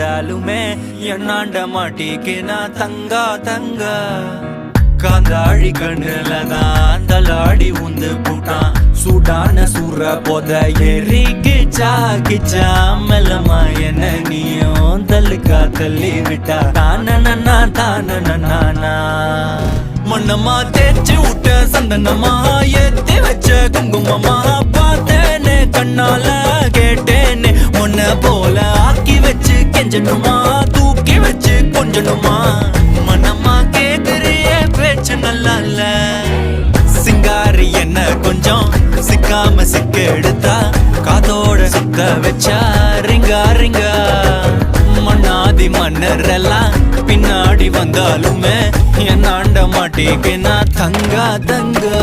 வந்தாலுமே என்னாண்ட மாட்டிக்கு நான் தங்கா தங்க காந்தாழி கண்ணுலதான் தலாடி உந்து போட்டான் சூடான சூற போத எரிக்கிச்சா கிச்சா மெல்லமா என்ன நீயும் தள்ளுக்கா தள்ளி விட்டா தானனா தானனா மண்ணமா தேய்ச்சி விட்ட சந்தனமா ஏத்தி வச்ச குங்குமமா பார்த்தேனே கண்ணால கேட்டேனே உன்ன போல ஆக்கி வச்சு கெஞ்சணுமா தூக்கி வச்சு கொஞ்சணுமா மனமா கேக்குறிய பேச்சு நல்லா இல்ல சிங்காரி என்ன கொஞ்சம் சிக்காம சிக்க எடுத்தா காதோட சுத்த வச்சா ரிங்கா ரிங்கா மண்ணாதி மன்னர் எல்லாம் பின்னாடி வந்தாலுமே என்னாண்ட மாட்டிக்கு நான் தங்கா தங்கா